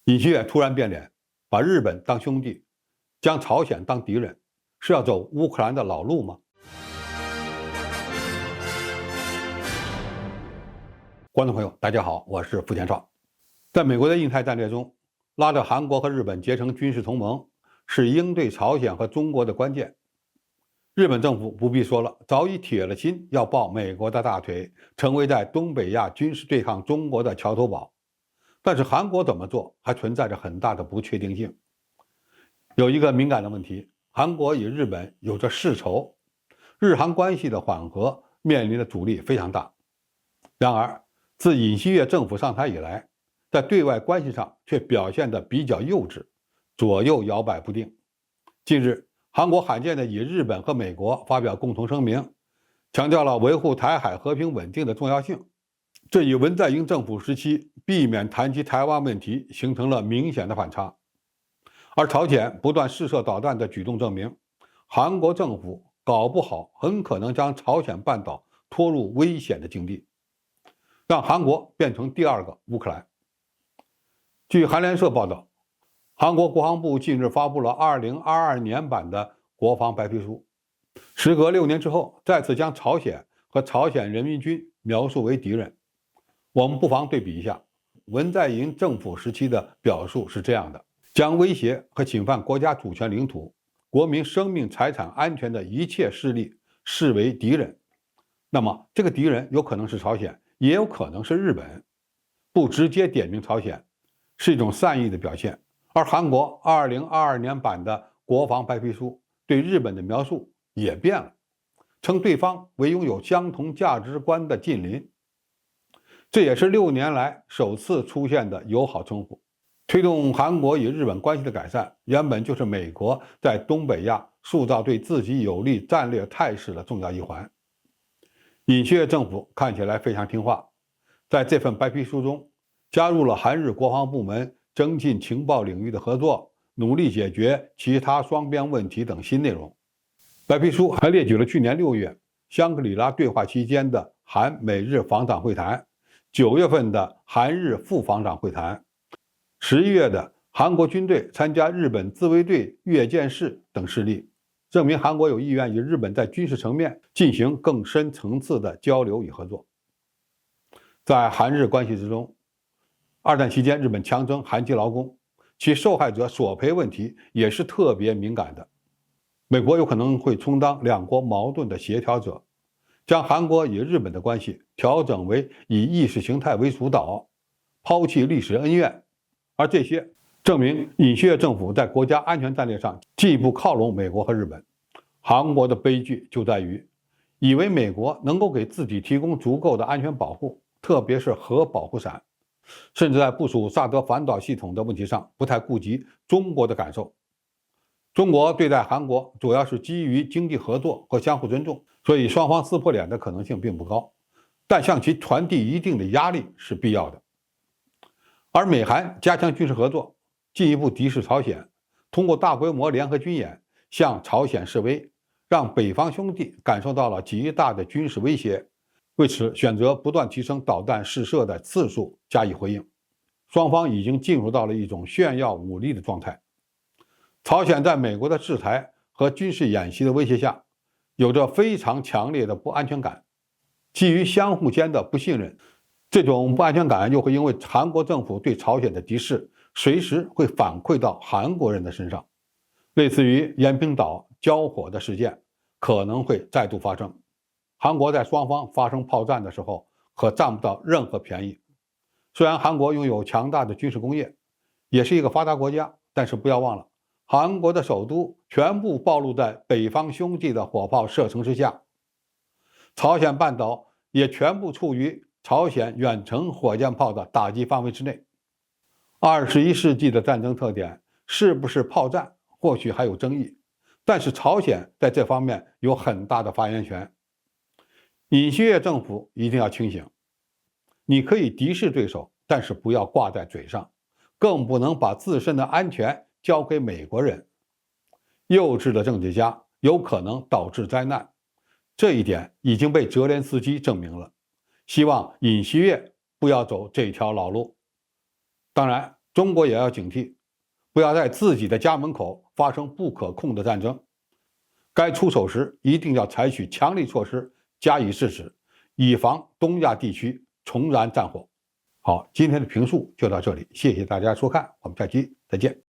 尹锡悦突然变脸，把日本当兄弟，将朝鲜当敌人，是要走乌克兰的老路吗？观众朋友，大家好，我是付天少。在美国的印太战略中，拉着韩国和日本结成军事同盟，是应对朝鲜和中国的关键。日本政府不必说了，早已铁了心要抱美国的大腿，成为在东北亚军事对抗中国的桥头堡。但是韩国怎么做，还存在着很大的不确定性。有一个敏感的问题，韩国与日本有着世仇，日韩关系的缓和面临的阻力非常大。然而，自尹锡悦政府上台以来，在对外关系上却表现得比较幼稚，左右摇摆不定。近日，韩国罕见地与日本和美国发表共同声明，强调了维护台海和平稳定的重要性。这与文在寅政府时期避免谈及台湾问题形成了明显的反差。而朝鲜不断试射导弹的举动证明，韩国政府搞不好很可能将朝鲜半岛拖入危险的境地，让韩国变成第二个乌克兰。据韩联社报道，韩国国防部近日发布了2022年版的国防白皮书，时隔6年之后，再次将朝鲜和朝鲜人民军描述为敌人。我们不妨对比一下，文在寅政府时期的表述是这样的：将威胁和侵犯国家主权领土、国民生命财产安全的一切势力视为敌人。那么，这个敌人有可能是朝鲜，也有可能是日本。不直接点名朝鲜，是一种善意的表现。而韩国2022年版的国防白皮书对日本的描述也变了，称对方为拥有相同价值观的近邻。这也是6年来首次出现的友好称呼。推动韩国与日本关系的改善，原本就是美国在东北亚塑造对自己有利战略态势的重要一环。尹锡悦政府看起来非常听话，在这份白皮书中加入了韩日国防部门增进情报领域的合作，努力解决其他双边问题等新内容。白皮书还列举了去年6月香格里拉对话期间的韩美日防长会谈，9月份的韩日副防长会谈，11月的韩国军队参加日本自卫队阅舰式等事例，证明韩国有意愿与日本在军事层面进行更深层次的交流与合作。在韩日关系之中，二战期间日本强征韩籍劳工，其受害者索赔问题也是特别敏感的。美国有可能会充当两国矛盾的协调者，将韩国与日本的关系调整为以意识形态为主导，抛弃历史恩怨。而这些证明尹锡悦政府在国家安全战略上进一步靠拢美国和日本。韩国的悲剧就在于以为美国能够给自己提供足够的安全保护，特别是核保护伞，甚至在部署萨德反导系统的问题上不太顾及中国的感受。中国对待韩国主要是基于经济合作和相互尊重，所以双方撕破脸的可能性并不高，但向其传递一定的压力是必要的。而美韩加强军事合作，进一步敌视朝鲜，通过大规模联合军演向朝鲜示威，让北方兄弟感受到了极大的军事威胁，为此选择不断提升导弹试射的次数加以回应。双方已经进入到了一种炫耀武力的状态。朝鲜在美国的制裁和军事演习的威胁下，有着非常强烈的不安全感。基于相互间的不信任，这种不安全感又会因为韩国政府对朝鲜的敌视，随时会反馈到韩国人的身上。类似于延坪岛交火的事件可能会再度发生。韩国在双方发生炮战的时候可占不到任何便宜。虽然韩国拥有强大的军事工业，也是一个发达国家，但是不要忘了，韩国的首都全部暴露在北方兄弟的火炮射程之下，朝鲜半岛也全部处于朝鲜远程火箭炮的打击范围之内。21世纪的战争特点是不是炮战，或许还有争议，但是朝鲜在这方面有很大的发言权。尹锡悦政府一定要清醒，你可以敌视对手，但是不要挂在嘴上，更不能把自身的安全交给美国人。幼稚的政治家有可能导致灾难，这一点已经被泽连斯基证明了。希望尹锡悦不要走这条老路。当然，中国也要警惕，不要在自己的家门口发生不可控的战争。该出手时一定要采取强力措施加以制止，以防东亚地区重燃战火。好，今天的评述就到这里，谢谢大家收看，我们下期再见。